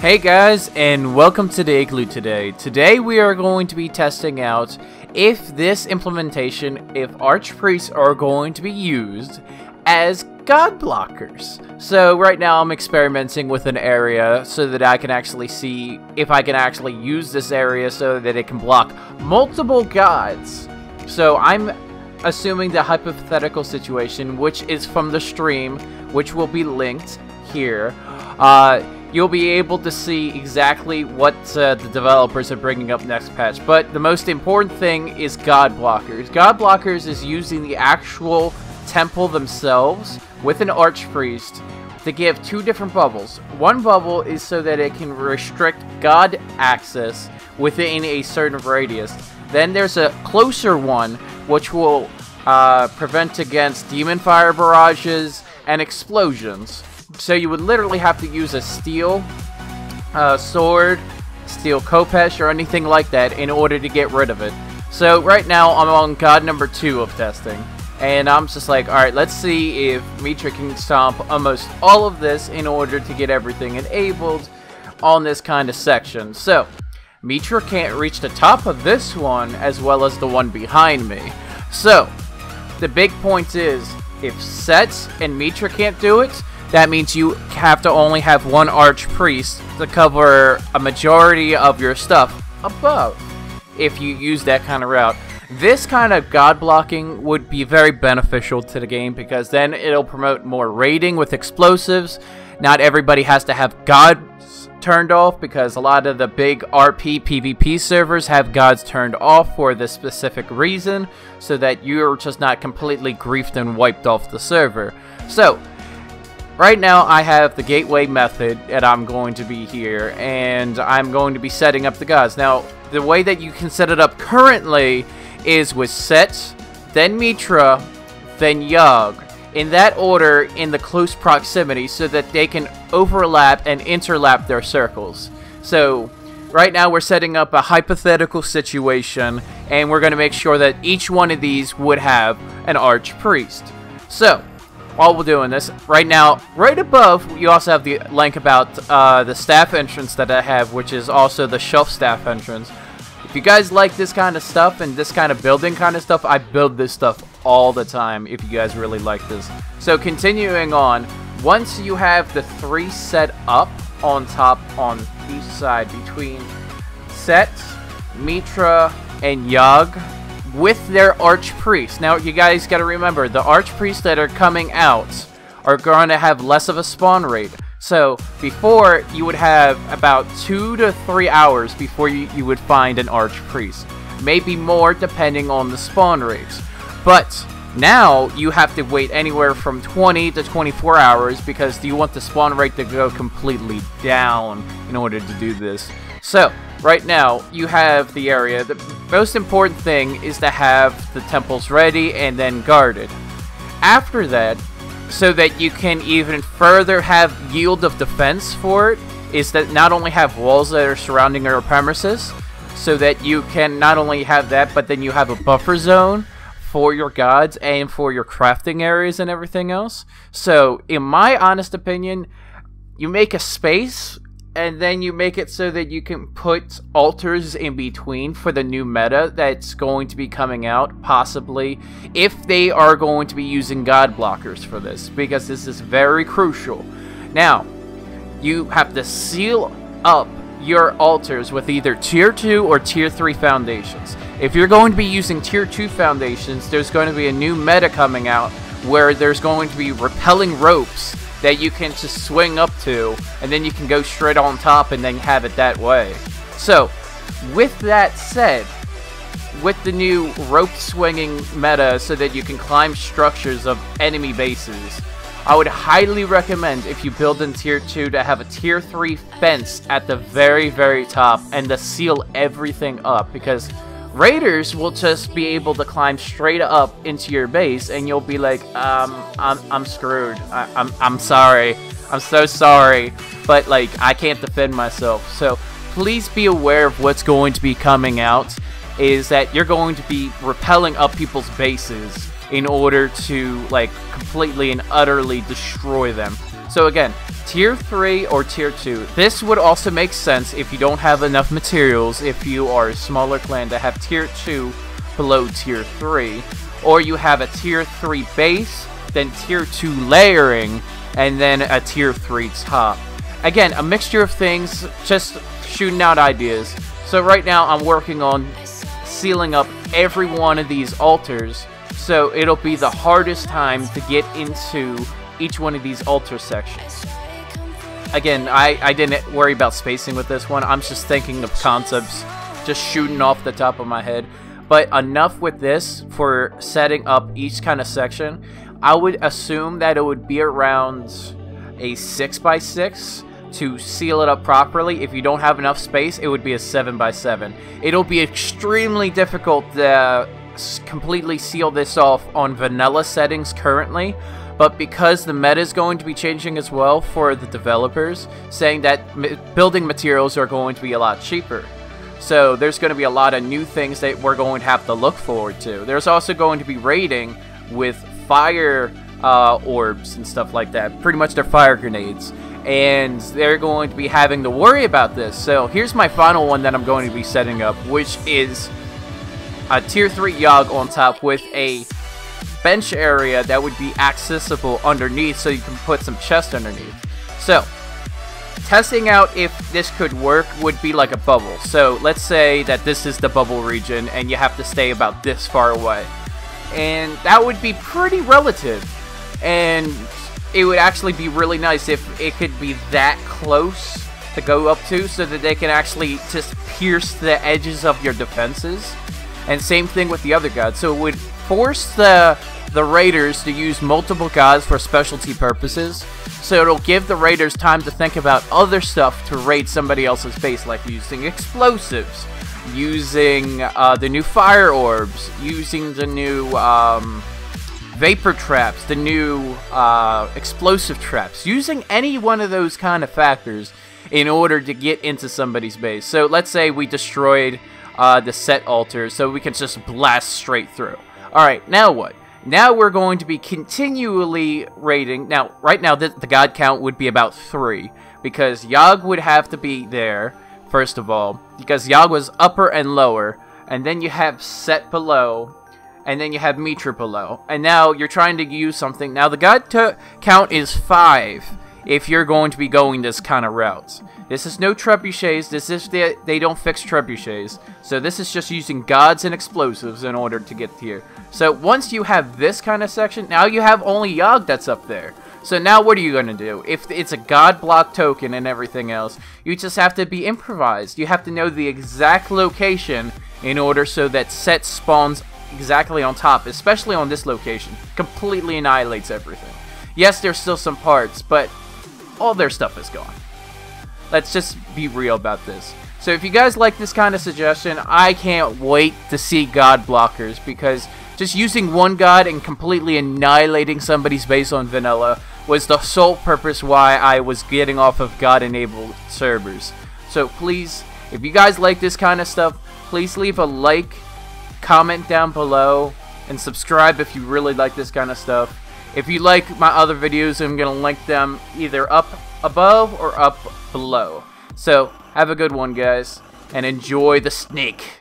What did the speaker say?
Hey guys, and welcome to the Igloo today. Today we are going to be testing out if this implementation, if Archpriests are going to be used as god blockers. So right now I'm experimenting with an area so that I can actually see if I can actually use this area so that it can block multiple gods. So I'm assuming the hypothetical situation, which is from the stream, which will be linked here. You'll be able to see exactly what the developers are bringing up next patch. But the most important thing is God Blockers. God Blockers is using the actual temple themselves with an Archpriest to give two different bubbles. One bubble is so that it can restrict God access within a certain radius. Then there's a closer one which will prevent against demon fire barrages and explosions. So you would literally have to use a steel sword, steel khopesh, or anything like that in order to get rid of it. So right now I'm on god number 2 of testing. And I'm just like, alright, let's see if Mitra can stomp almost all of this in order to get everything enabled on this kind of section. So, Mitra can't reach the top of this one as well as the one behind me. So, the big point is, if Set and Mitra can't do it, that means you have to only have one Archpriest to cover a majority of your stuff above if you use that kind of route. This kind of god blocking would be very beneficial to the game because then it'll promote more raiding with explosives. Not everybody has to have gods turned off because a lot of the big RP PvP servers have gods turned off for this specific reason so that you're just not completely griefed and wiped off the server. So, right now I have the gateway method that I'm going to be here, and I'm going to be setting up the gods. Now, the way that you can set it up currently is with Set, then Mitra, then Yogg, in that order in the close proximity so that they can overlap and interlap their circles. So, right now we're setting up a hypothetical situation, and we're going to make sure that each one of these would have an Archpriest. So, while we're doing this, right now, right above, you also have the link about the staff entrance that I have, which is also the shelf staff entrance. If you guys like this kind of stuff and this kind of building kind of stuff, I build this stuff all the time if you guys really like this. So continuing on, once you have the 3 set up on top on each side between Set, Mitra, and Yogg, with their Archpriest. Now, you guys got to remember, the Archpriests that are coming out are going to have less of a spawn rate. So, before, you would have about 2 to 3 hours before you would find an Archpriest. Maybe more, depending on the spawn rates. But, now, you have to wait anywhere from 20 to 24 hours because you want the spawn rate to go completely down in order to do this. So, right now, you have the area. The most important thing is to have the temples ready and then guarded. After that, so that you can even further have yield of defense for it, is that not only have walls that are surrounding your premises, so that you can not only have that, but then you have a buffer zone for your gods and for your crafting areas and everything else. So, in my honest opinion, you make a space, and then you make it so that you can put altars in between for the new meta that's going to be coming out, possibly, if they are going to be using god blockers for this, because this is very crucial. Now, you have to seal up your altars with either tier 2 or tier 3 foundations. If you're going to be using tier 2 foundations, there's going to be a new meta coming out where there's going to be repelling ropes that you can just swing up to, and then you can go straight on top and then have it that way. So, with that said, with the new rope swinging meta so that you can climb structures of enemy bases, I would highly recommend, if you build in tier 2, to have a tier 3 fence at the very, very top and to seal everything up, because raiders will just be able to climb straight up into your base, and you'll be like, I'm screwed. I'm sorry. I'm so sorry. But, like, I can't defend myself. So, please be aware of what's going to be coming out, is that you're going to be rappelling up people's bases in order to, like, completely and utterly destroy them. So again, tier 3 or tier 2. This would also make sense if you don't have enough materials, if you are a smaller clan, to have tier 2 below tier 3. Or you have a tier 3 base, then tier 2 layering, and then a tier 3 top. Again, a mixture of things, just shooting out ideas. So right now I'm working on sealing up every one of these altars, so it'll be the hardest time to get into each one of these altar sections. Again, I didn't worry about spacing with this one. I'm just thinking of concepts, just shooting off the top of my head. But enough with this for setting up each kind of section. I would assume that it would be around a 6x6 to seal it up properly. If you don't have enough space, it would be a 7x7. It'll be extremely difficult to completely seal this off on vanilla settings currently, but because the meta is going to be changing as well for the developers, saying that building materials are going to be a lot cheaper. So there's going to be a lot of new things that we're going to have to look forward to. There's also going to be raiding with fire orbs and stuff like that. Pretty much they're fire grenades. And they're going to be having to worry about this. So here's my final one that I'm going to be setting up, which is a tier 3 Yogg on top with a bench area that would be accessible underneath, so you can put some chests underneath. So testing out if this could work would be like a bubble. So let's say that this is the bubble region and you have to stay about this far away, and that would be pretty relative, and it would actually be really nice if it could be that close to go up to, so that they can actually just pierce the edges of your defenses. And same thing with the other gods. So it would force the raiders to use multiple gods for specialty purposes. So it'll give the raiders time to think about other stuff to raid somebody else's base, like using explosives, using the new fire orbs, using the new vapor traps, the new explosive traps, using any one of those kind of factors in order to get into somebody's base. So let's say we destroyed the set altar, so we can just blast straight through. Alright, now what? Now we're going to be continually raiding. Now, right now, the god count would be about 3, because Yogg would have to be there, first of all, because Yogg was upper and lower, and then you have Set below, and then you have Mitra below, and now you're trying to use something. Now, the god count is 5 if you're going to be going this kind of route. This is no trebuchets. This is they don't fix trebuchets. So this is just using gods and explosives in order to get here. So once you have this kind of section, now you have only Yogg that's up there. So now what are you going to do? If it's a god block token and everything else, you just have to be improvised. You have to know the exact location in order so that Set spawns exactly on top, especially on this location. Completely annihilates everything. Yes, there's still some parts, but all their stuff is gone. Let's just be real about this. So if you guys like this kind of suggestion, I can't wait to see god blockers, because just using one god and completely annihilating somebody's base on vanilla was the sole purpose why I was getting off of god-enabled servers. So please, if you guys like this kind of stuff, please leave a like, comment down below, and subscribe if you really like this kind of stuff. If you like my other videos, I'm going to link them either up above or up below. So, have a good one, guys, and enjoy the snake.